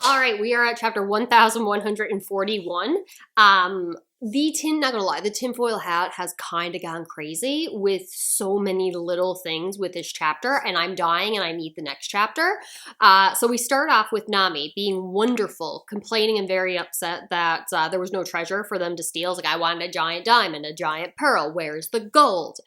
All right, we are at chapter 1141. Not gonna lie, the tinfoil hat has kind of gone crazy with so many little things with this chapter, and I'm dying and I need the next chapter. So we start off with Nami being wonderful, complaining and very upset that there was no treasure for them to steal. It's like, I wanted a giant diamond, a giant pearl, where's the gold?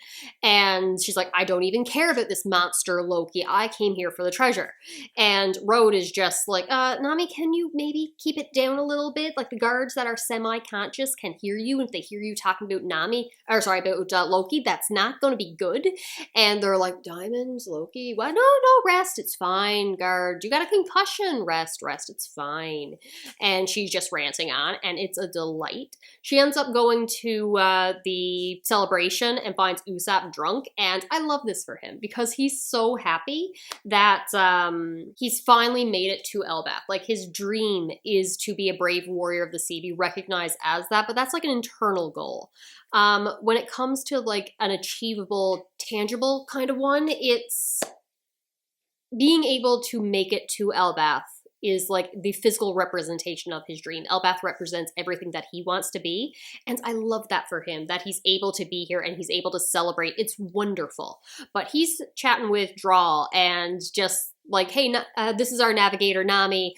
And she's like, I don't even care about this monster Loki, I came here for the treasure. And Road is just like, Nami, can you maybe keep it down a little bit? Like, the guards that are semi-conscious can hear you, and if they hear you talking about Loki, that's not going to be good. And they're like, diamonds, Loki, what? No, rest, it's fine, guard. You got a concussion, rest, it's fine. And she's just ranting on, and it's a delight. She ends up going to the celebration and finds Usopp drunk, and I love this for him because he's so happy that he's finally made it to Elbaf. Like, his dream is to be a brave warrior of the sea, be recognized as that, but that's like an internal goal. When it comes to like an achievable, tangible kind of one, it's being able to make it to Elbaf is like the physical representation of his dream. Elbaf represents everything that he wants to be, and I love that for him, that he's able to be here and he's able to celebrate. It's wonderful. But he's chatting with Drawl and just like, hey, this is our navigator, Nami.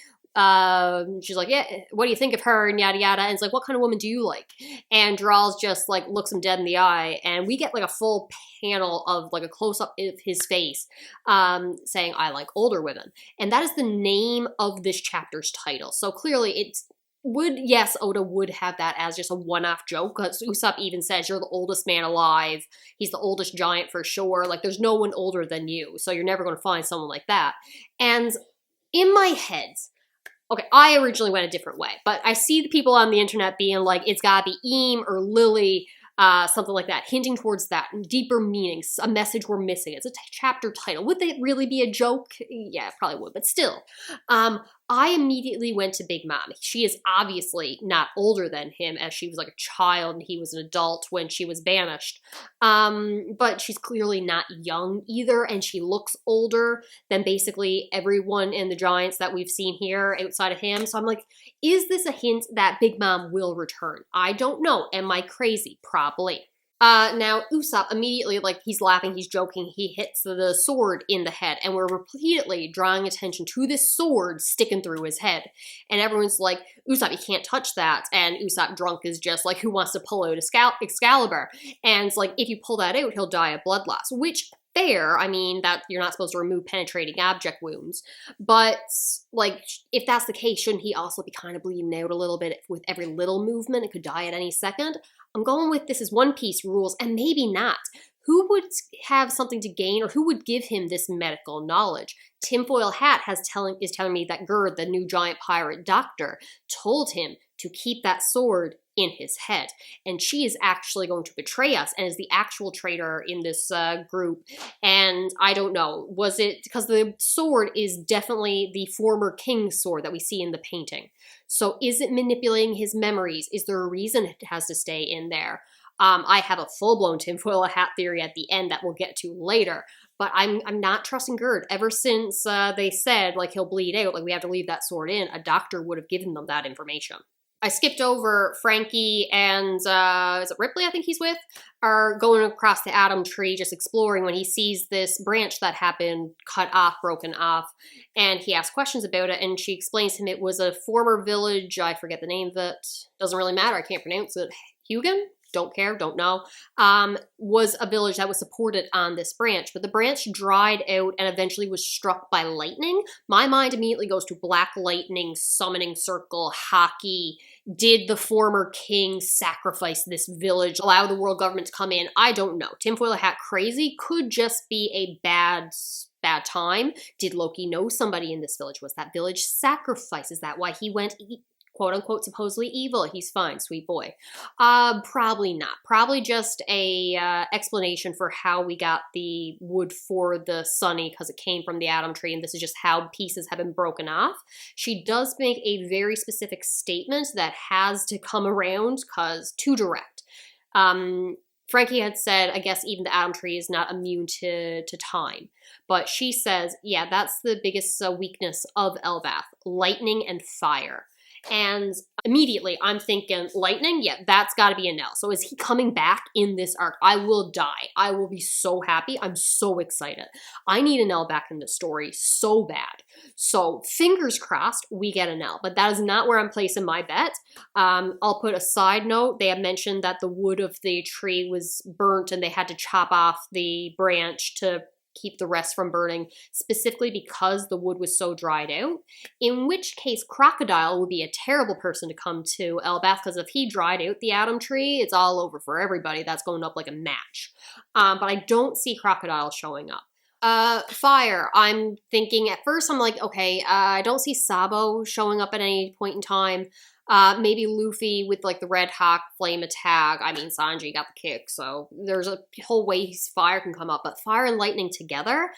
She's like, yeah, what do you think of her, and yada yada, and it's like, what kind of woman do you like? And Drawls just like looks him dead in the eye, and we get like a full panel of like a close-up of his face saying, I like older women. And that is the name of this chapter's title. So clearly Oda would have that as just a one-off joke, because Usopp even says, you're the oldest man alive, he's the oldest giant for sure, like there's no one older than you, so you're never going to find someone like that. And in my head, okay, I originally went a different way, but I see the people on the internet being like, it's gotta be Eam or Lily, something like that, hinting towards that, deeper meanings, a message we're missing. It's a chapter title. Would they really be a joke? Yeah, it probably would, but still. I immediately went to Big Mom. She is obviously not older than him, as she was like a child and he was an adult when she was banished. But she's clearly not young either, and she looks older than basically everyone in the Giants that we've seen here outside of him. So I'm like, is this a hint that Big Mom will return? I don't know. Am I crazy? Probably. Now, Usopp immediately, like, he's laughing, he's joking, he hits the sword in the head, and we're repeatedly drawing attention to this sword sticking through his head. And everyone's like, Usopp, you can't touch that. And Usopp, drunk, is just like, who wants to pull out Excalibur? And it's like, if you pull that out, he'll die of blood loss, which, fair. I mean, that you're not supposed to remove penetrating object wounds. But, like, if that's the case, shouldn't he also be kind of bleeding out a little bit with every little movement? It could die at any second. I'm going with this is One Piece rules, and maybe not. Who would have something to gain, or who would give him this medical knowledge? Tinfoil Hat is telling me that Gerd, the new giant pirate doctor, told him to keep that sword in his head. And she is actually going to betray us and is the actual traitor in this group. And I don't know, was it because the sword is definitely the former king's sword that we see in the painting. So is it manipulating his memories? Is there a reason it has to stay in there? I have a full-blown tinfoil hat theory at the end that we'll get to later. But I'm not trusting Gerd. Ever since they said, like, he'll bleed out, like, we have to leave that sword in, a doctor would have given them that information. I skipped over Franky and, is it Ripley I think he's with, are going across the Atom Tree just exploring when he sees this branch that happened cut off, broken off, and he asks questions about it, and she explains to him it was a former village, I forget the name of it, doesn't really matter, I can't pronounce it, Hugan? Don't care, don't know, was a village that was supported on this branch, but the branch dried out and eventually was struck by lightning. My mind immediately goes to Black Lightning, Summoning Circle, hockey. Did the former king sacrifice this village, allow the world government to come in? I don't know. Tinfoil Hat crazy could just be a bad time. Did Loki know somebody in this village? Was that village sacrificed? Is that why he went quote-unquote supposedly evil? He's fine, sweet boy. Probably not. Probably just a explanation for how we got the wood for the Sunny, because it came from the Atom Tree, and this is just how pieces have been broken off. She does make a very specific statement that has to come around, because too direct. Franky had said, I guess even the Atom Tree is not immune to time. But she says, yeah, that's the biggest weakness of Elbaf, lightning and fire. And immediately I'm thinking, lightning? Yeah, that's got to be a no. So is he coming back in this arc? I will die. I will be so happy. I'm so excited. I need an L back in this story so bad. So fingers crossed we get an L, but that is not where I'm placing my bet. I'll put a side note. They have mentioned that the wood of the tree was burnt and they had to chop off the branch to keep the rest from burning, specifically because the wood was so dried out, in which case Crocodile would be a terrible person to come to Elbaf, because if he dried out the Atom Tree, it's all over for everybody. That's going up like a match. But I don't see Crocodile showing up. Fire. I'm thinking at first, I'm like, okay, I don't see Sabo showing up at any point in time. Maybe Luffy with like the Red Hawk flame attack. I mean, Sanji got the kick, so there's a whole way fire can come up. But fire and lightning together,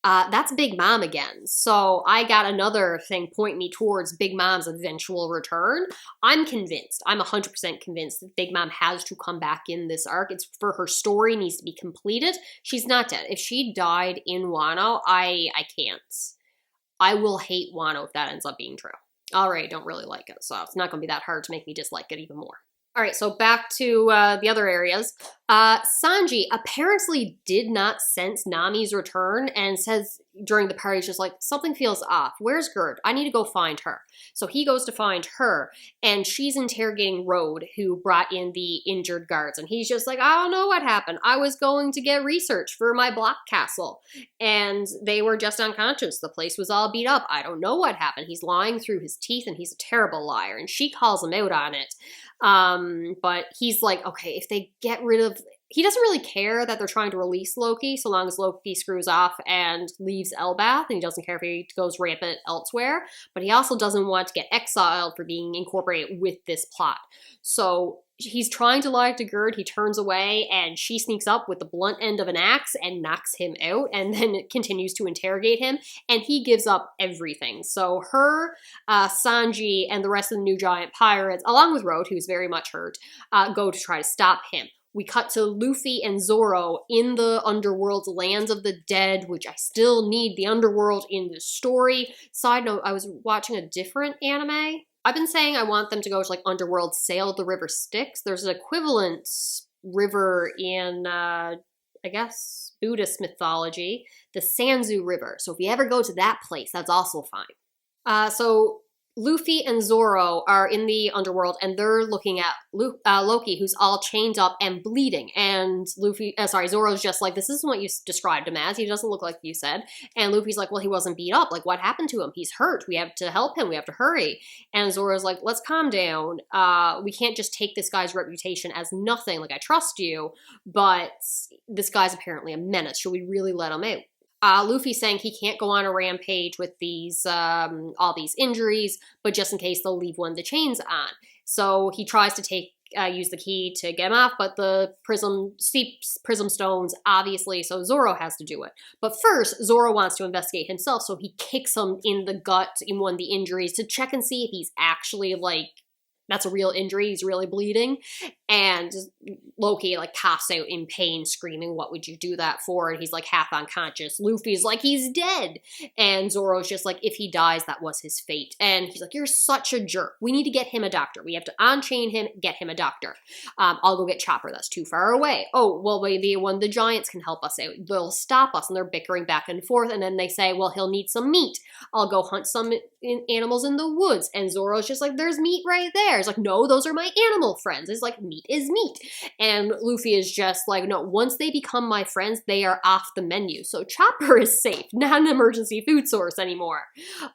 that's Big Mom again. So I got another thing pointing me towards Big Mom's eventual return. I'm convinced. I'm 100% convinced that Big Mom has to come back in this arc. It's for her story needs to be completed. She's not dead. If she died in Wano, I can't. I will hate Wano if that ends up being true. Already don't really like it, so it's not going to be that hard to make me dislike it even more. All right, so back to the other areas. Sanji apparently did not sense Nami's return and says during the party, just like, something feels off. Where's Gerd? I need to go find her. So he goes to find her, and she's interrogating Road, who brought in the injured guards. And he's just like, I don't know what happened. I was going to get research for my block castle, and they were just unconscious. The place was all beat up. I don't know what happened. He's lying through his teeth, and he's a terrible liar. And she calls him out on it. But he's like, okay, if they get rid of... He doesn't really care that they're trying to release Loki, so long as Loki screws off and leaves Elbaf, and he doesn't care if he goes rampant elsewhere, but he also doesn't want to get exiled for being incorporated with this plot. So he's trying to lie to Gerd, he turns away, and she sneaks up with the blunt end of an axe and knocks him out, and then continues to interrogate him, and he gives up everything. So her, Sanji, and the rest of the New Giant Pirates, along with Road, who's very much hurt, go to try to stop him. We cut to Luffy and Zoro in the underworld, lands of the dead, which I still need the underworld in this story. Side note, I was watching a different anime. I've been saying I want them to go to like underworld, sail the river Styx. There's an equivalent river in, I guess, Buddhist mythology, the Sanzu River. So if you ever go to that place, that's also fine. So Luffy and Zoro are in the underworld, and they're looking at Loki, who's all chained up and bleeding. And Zoro's just like, this isn't what you described him as. He doesn't look like you said. And Luffy's like, well, he wasn't beat up. Like, what happened to him? He's hurt. We have to help him. We have to hurry. And Zoro's like, let's calm down. We can't just take this guy's reputation as nothing. Like, I trust you, but this guy's apparently a menace. Should we really let him out? Luffy's saying he can't go on a rampage with these all these injuries, but just in case they'll leave one of the chains on. So he tries to use the key to get him off, but the prism stones, obviously, so Zoro has to do it. But first, Zoro wants to investigate himself, so he kicks him in the gut in one of the injuries to check and see if he's actually, like, that's a real injury, he's really bleeding. And Loki, like, coughs out in pain, screaming, what would you do that for? And he's, like, half unconscious. Luffy's like, he's dead. And Zoro's just like, if he dies, that was his fate. And he's like, you're such a jerk. We need to get him a doctor. We have to unchain him, get him a doctor. I'll go get Chopper. That's too far away. Oh, well, maybe one of the giants can help us out. They'll stop us. And they're bickering back and forth. And then they say, well, he'll need some meat. I'll go hunt some animals in the woods. And Zoro's just like, there's meat right there. He's like, no, those are my animal friends. It's like, meat is meat. And Luffy is just like, no, once they become my friends, they are off the menu. So Chopper is safe, not an emergency food source anymore.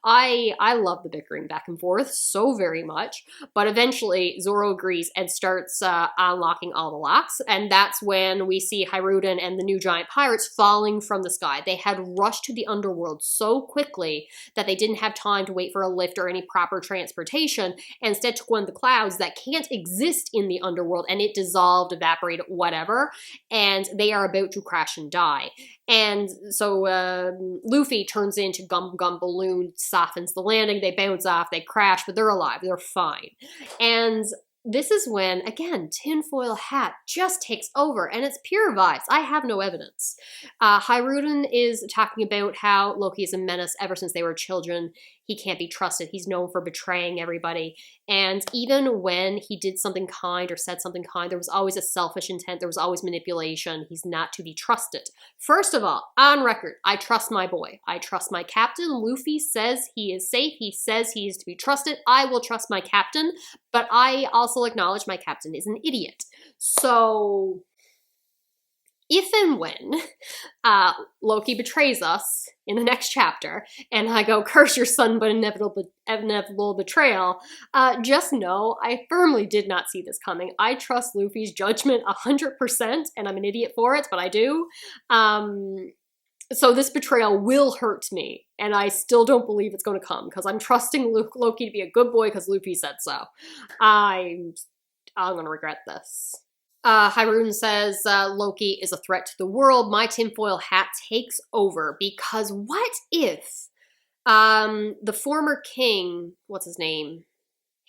I love the bickering back and forth so very much. But eventually Zoro agrees and starts unlocking all the locks. And that's when we see Hiruden and the New Giant Pirates falling from the sky. They had rushed to the underworld so quickly that they didn't have time to wait for a lift or any proper transportation, and instead took one of the clouds that can't exist in the underworld, and it dissolved, evaporated, whatever, and they are about to crash and die. And so Luffy turns into Gum Gum Balloon, softens the landing, they bounce off, they crash, but they're alive, they're fine. And this is when, again, tinfoil hat just takes over, and it's pure vibes. I have no evidence. Hyruden is talking about how Loki is a menace ever since they were children. He can't be trusted. He's known for betraying everybody. And even when he did something kind or said something kind, there was always a selfish intent. There was always manipulation. He's not to be trusted. First of all, on record, I trust my boy. I trust my captain. Luffy says he is safe. He says he is to be trusted. I will trust my captain, but I also acknowledge my captain is an idiot. So if and when Loki betrays us in the next chapter, and I go, curse your son, but inevitable betrayal, just know I firmly did not see this coming. I trust Luffy's judgment 100%, and I'm an idiot for it, but I do. So this betrayal will hurt me, and I still don't believe it's going to come, because I'm trusting Loki to be a good boy because Luffy said so. I'm going to regret this. Hyruden says Loki is a threat to the world. My tinfoil hat takes over, because what if the former king, what's his name?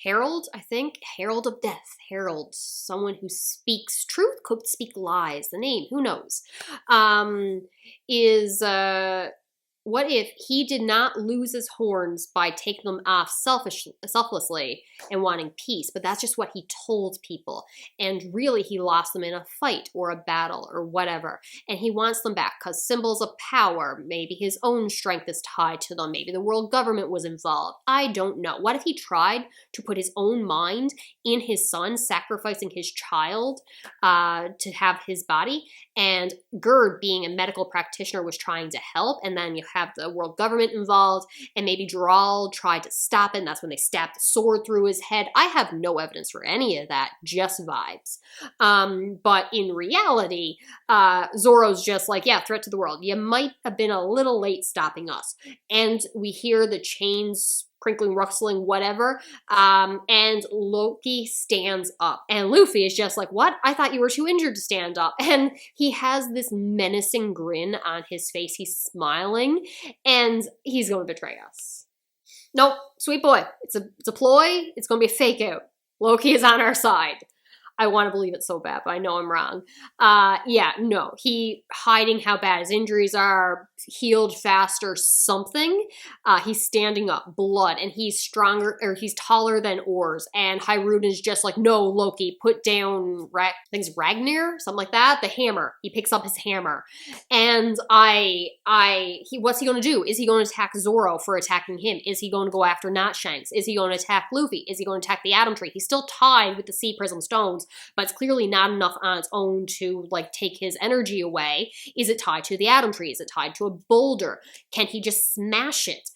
Herald, I think? Herald of Death. Herald, someone who speaks truth, could speak lies. The name, who knows? What if he did not lose his horns by taking them off selflessly and wanting peace, but that's just what he told people. And really he lost them in a fight or a battle or whatever. And he wants them back because symbols of power, maybe his own strength is tied to them. Maybe the world government was involved. I don't know. What if he tried to put his own mind in his son, sacrificing his child to have his body? And Gerd, being a medical practitioner, was trying to help, and then you have the world government involved, and maybe Dral tried to stop it, and that's when they stabbed the sword through his head. I have no evidence for any of that, just vibes. But in reality, Zoro's just like, yeah, threat to the world. You might have been a little late stopping us. And we hear the chains crinkling, rustling, whatever, and Loki stands up. And Luffy is just like, what? I thought you were too injured to stand up. And he has this menacing grin on his face. He's smiling, and he's going to betray us. Nope, sweet boy. It's a ploy. It's going to be a fake out. Loki is on our side. I want to believe it so bad, but I know I'm wrong. Yeah, no, he hiding how bad his injuries are, healed faster, something. He's standing up, blood, and he's stronger, or he's taller than Oars. And Hyruden is just like, no, Loki, put down, I think it's Ragnar, something like that, the hammer. He picks up his hammer. And what's he going to do? Is he going to attack Zoro for attacking him? Is he going to go after Notshanks? Is he going to attack Luffy? Is he going to attack the Atom Tree? He's still tied with the Sea Prism Stones, but it's clearly not enough on its own to like take his energy away. Is it tied to the Atom Tree? Is it tied to a boulder? Can he just smash it?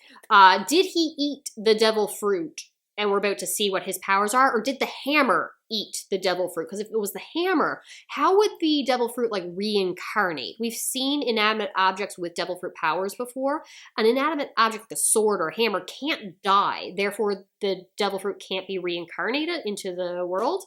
Did he eat the devil fruit? And we're about to see what his powers are. Or did the hammer eat the devil fruit? Because if it was the hammer, how would the devil fruit like reincarnate? We've seen inanimate objects with devil fruit powers before. An inanimate object like a sword or a hammer can't die. Therefore, the devil fruit can't be reincarnated into the world.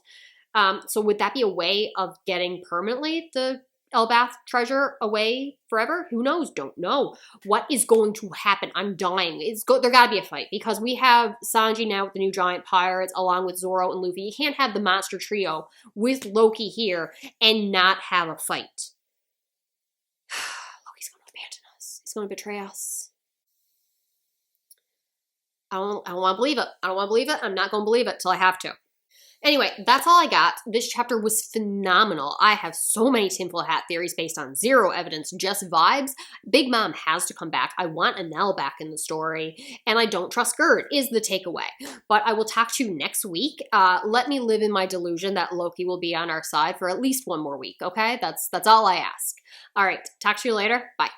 So would that be a way of getting permanently the Elbath treasure away forever? Who knows? Don't know. What is going to happen? I'm dying. There gotta be a fight, because we have Sanji now with the new giant pirates along with Zoro and Luffy. You can't have the monster trio with Loki here and not have a fight. Loki's gonna abandon us. He's gonna betray us. I don't want to believe it. I don't want to believe it. I'm not going to believe it till I have to. Anyway, that's all I got. This chapter was phenomenal. I have so many tinfoil hat theories based on zero evidence, just vibes. Big Mom has to come back. I want Enel back in the story, and I don't trust Gerd is the takeaway. But I will talk to you next week. Let me live in my delusion that Loki will be on our side for at least one more week, okay? That's all I ask. All right, talk to you later. Bye.